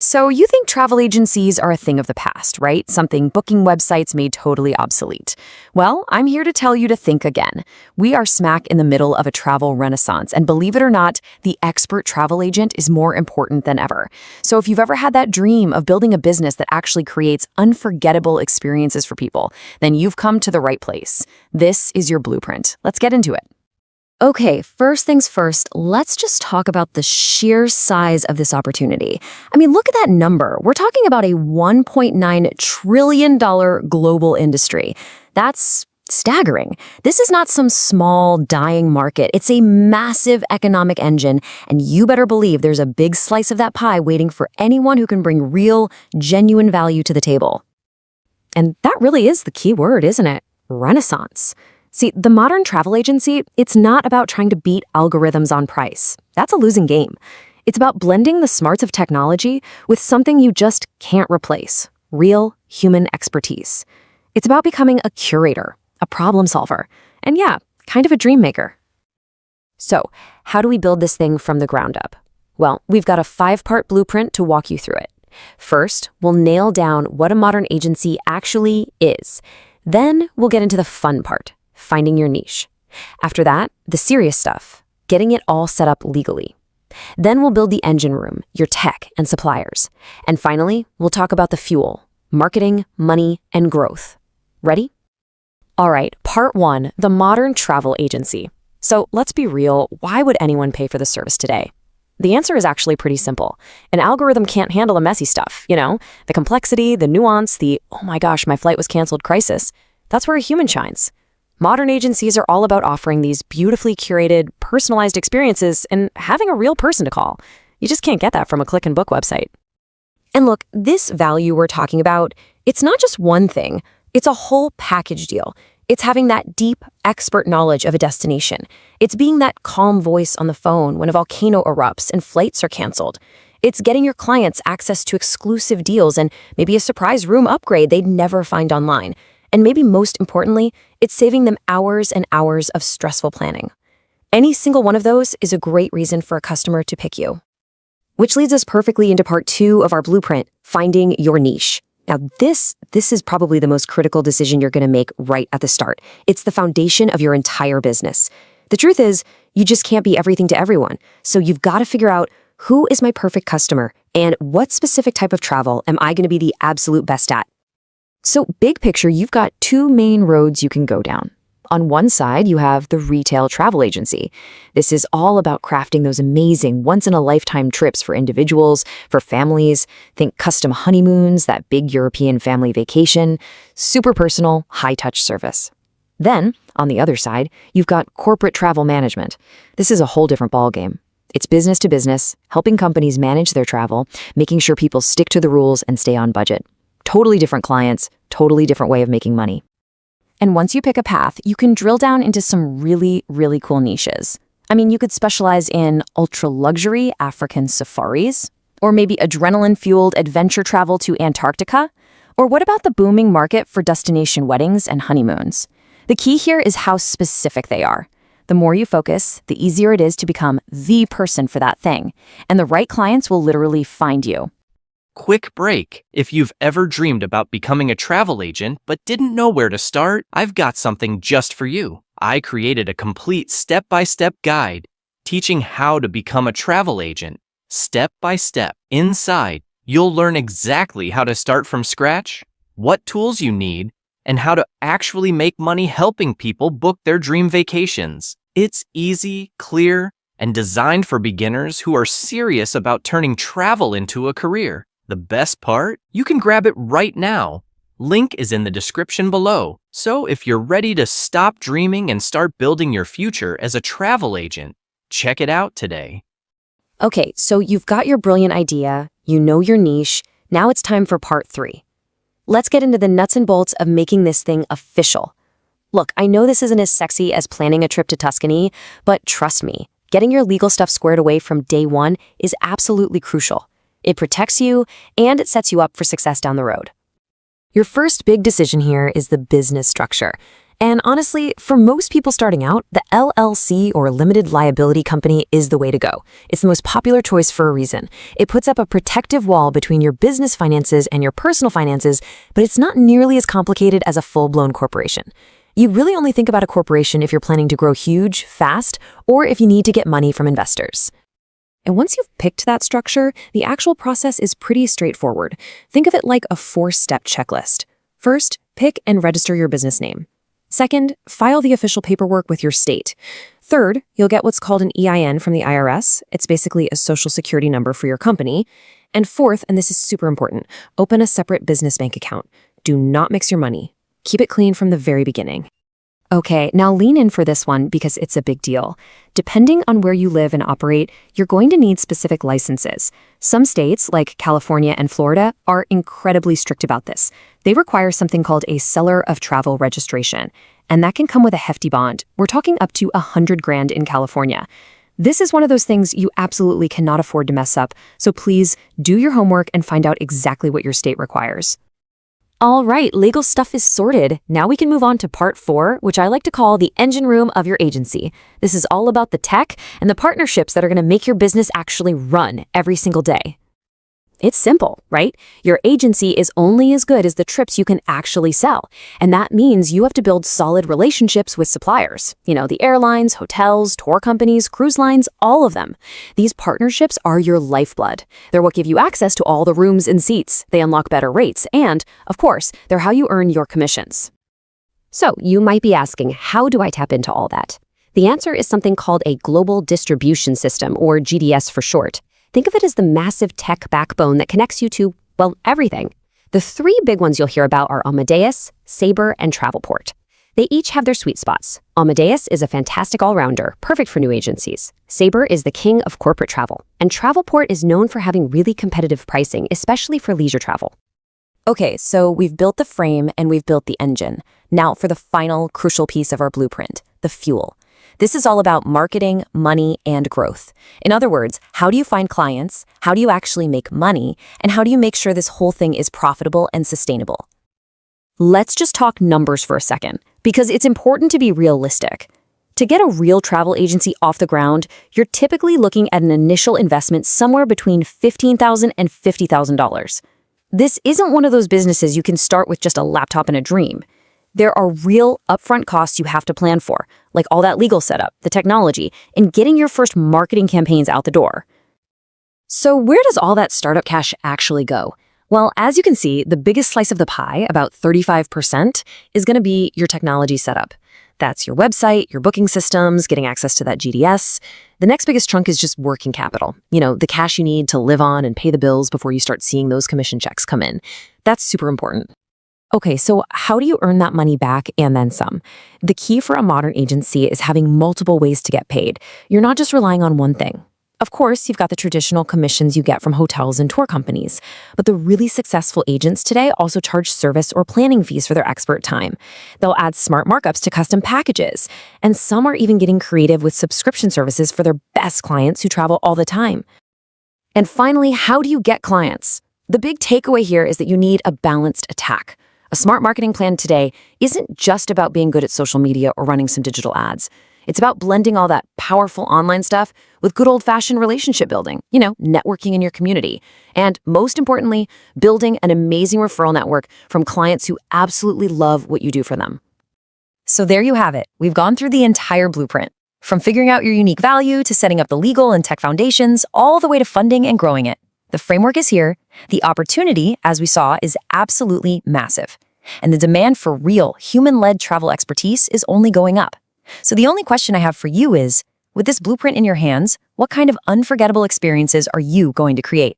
So you think travel agencies are a thing of the past, right? Something booking websites made totally obsolete. Well, I'm here to tell you to think again. We are smack in the middle of a travel renaissance, and believe it or not, the expert travel agent is more important than ever. So if you've ever had that dream of building a business that actually creates unforgettable experiences for people, then you've come to the right place. This is your blueprint. Let's get into it. Okay, first things first, let's just talk about the sheer size of this opportunity. I mean, look at that number. We're talking about a $1.9 trillion global industry. That's staggering. This is not some small, dying market. It's a massive economic engine, and you better believe there's a big slice of that pie waiting for anyone who can bring real, genuine value to the table. And that really is the key word, isn't it? Renaissance. See, the modern travel agency, it's not about trying to beat algorithms on price. That's a losing game. It's about blending the smarts of technology with something you just can't replace, real human expertise. It's about becoming a curator, a problem solver, and yeah, kind of a dream maker. So, how do we build this thing from the ground up? Well, we've got a 5-part blueprint to walk you through it. First, we'll nail down what a modern agency actually is. Then, we'll get into the fun part. Finding your niche. After that, the serious stuff, getting it all set up legally. Then we'll build the engine room, your tech and suppliers. And finally, we'll talk about the fuel, marketing, money, and growth. Ready? All right, part 1, the modern travel agency. So let's be real, why would anyone pay for the service today? The answer is actually pretty simple. An algorithm can't handle the messy stuff, the complexity, the nuance, the, oh my gosh, my flight was canceled crisis. That's where a human shines. Modern agencies are all about offering these beautifully curated, personalized experiences and having a real person to call. You just can't get that from a click and book website. And look, this value we're talking about, it's not just one thing. It's a whole package deal. It's having that deep, expert knowledge of a destination. It's being that calm voice on the phone when a volcano erupts and flights are canceled. It's getting your clients access to exclusive deals and maybe a surprise room upgrade they'd never find online. And maybe most importantly, it's saving them hours and hours of stressful planning. Any single one of those is a great reason for a customer to pick you. Which leads us perfectly into part 2 of our blueprint, finding your niche. Now, this is probably the most critical decision you're going to make right at the start. It's the foundation of your entire business. The truth is, you just can't be everything to everyone. So you've got to figure out, who is my perfect customer and what specific type of travel am I going to be the absolute best at? So big picture, you've got 2 main roads you can go down. On one side, you have the retail travel agency. This is all about crafting those amazing once-in-a-lifetime trips for individuals, for families. Think custom honeymoons, that big European family vacation, super personal, high-touch service. Then, on the other side, you've got corporate travel management. This is a whole different ballgame. It's business to business, helping companies manage their travel, making sure people stick to the rules and stay on budget. Totally different clients, totally different way of making money. And once you pick a path, you can drill down into some really, really cool niches. I mean, you could specialize in ultra-luxury African safaris, or maybe adrenaline-fueled adventure travel to Antarctica, or what about the booming market for destination weddings and honeymoons? The key here is how specific they are. The more you focus, the easier it is to become the person for that thing, and the right clients will literally find you. Quick break. If you've ever dreamed about becoming a travel agent but didn't know where to start, I've got something just for you. I created a complete step-by-step guide teaching how to become a travel agent, step by step. Inside, you'll learn exactly how to start from scratch, what tools you need, and how to actually make money helping people book their dream vacations. It's easy, clear, and designed for beginners who are serious about turning travel into a career. The best part? You can grab it right now. Link is in the description below. So if you're ready to stop dreaming and start building your future as a travel agent, check it out today. Okay, so you've got your brilliant idea, you know your niche, now it's time for part 3. Let's get into the nuts and bolts of making this thing official. Look, I know this isn't as sexy as planning a trip to Tuscany, but trust me, getting your legal stuff squared away from day 1 is absolutely crucial. It protects you, and it sets you up for success down the road. Your first big decision here is the business structure. And honestly, for most people starting out, the LLC or limited liability company is the way to go. It's the most popular choice for a reason. It puts up a protective wall between your business finances and your personal finances, but it's not nearly as complicated as a full-blown corporation. You really only think about a corporation if you're planning to grow huge, fast, or if you need to get money from investors. And once you've picked that structure, the actual process is pretty straightforward. Think of it like a 4-step checklist. First, pick and register your business name. Second, file the official paperwork with your state. Third, you'll get what's called an EIN from the IRS. It's basically a social security number for your company. And fourth, and this is super important, open a separate business bank account. Do not mix your money. Keep it clean from the very beginning. Okay, now lean in for this one because it's a big deal. Depending on where you live and operate, you're going to need specific licenses. Some states, like California and Florida, are incredibly strict about this. They require something called a seller of travel registration, and that can come with a hefty bond. We're talking up to $100,000 in California. This is one of those things you absolutely cannot afford to mess up, so please do your homework and find out exactly what your state requires. All right, legal stuff is sorted. Now we can move on to part 4, which I like to call the engine room of your agency. This is all about the tech and the partnerships that are going to make your business actually run every single day. It's simple, right? Your agency is only as good as the trips you can actually sell. And that means you have to build solid relationships with suppliers. The airlines, hotels, tour companies, cruise lines, all of them. These partnerships are your lifeblood. They're what give you access to all the rooms and seats. They unlock better rates. And, of course, they're how you earn your commissions. So you might be asking, how do I tap into all that? The answer is something called a global distribution system, or GDS for short. Think of it as the massive tech backbone that connects you to, well, everything. The 3 big ones you'll hear about are Amadeus, Sabre, and Travelport. They each have their sweet spots. Amadeus is a fantastic all-rounder, perfect for new agencies. Sabre is the king of corporate travel. And Travelport is known for having really competitive pricing, especially for leisure travel. Okay, so we've built the frame and we've built the engine. Now for the final crucial piece of our blueprint, the fuel. This is all about marketing, money, and growth. In other words, how do you find clients? How do you actually make money? And how do you make sure this whole thing is profitable and sustainable? Let's just talk numbers for a second, because it's important to be realistic. To get a real travel agency off the ground, you're typically looking at an initial investment somewhere between $15,000 and $50,000. This isn't one of those businesses you can start with just a laptop and a dream. There are real upfront costs you have to plan for, like all that legal setup, the technology, and getting your first marketing campaigns out the door. So where does all that startup cash actually go? Well, as you can see, the biggest slice of the pie, about 35%, is going to be your technology setup. That's your website, your booking systems, getting access to that GDS. The next biggest chunk is just working capital. The cash you need to live on and pay the bills before you start seeing those commission checks come in. That's super important. Okay, so how do you earn that money back and then some? The key for a modern agency is having multiple ways to get paid. You're not just relying on one thing. Of course, you've got the traditional commissions you get from hotels and tour companies, but the really successful agents today also charge service or planning fees for their expert time. They'll add smart markups to custom packages, and some are even getting creative with subscription services for their best clients who travel all the time. And finally, how do you get clients? The big takeaway here is that you need a balanced attack. A smart marketing plan today isn't just about being good at social media or running some digital ads. It's about blending all that powerful online stuff with good old-fashioned relationship building, networking in your community. And most importantly, building an amazing referral network from clients who absolutely love what you do for them. So there you have it. We've gone through the entire blueprint. From figuring out your unique value to setting up the legal and tech foundations, all the way to funding and growing it. The framework is here. The opportunity, as we saw, is absolutely massive. And the demand for real, human-led travel expertise is only going up. So the only question I have for you is, with this blueprint in your hands, what kind of unforgettable experiences are you going to create?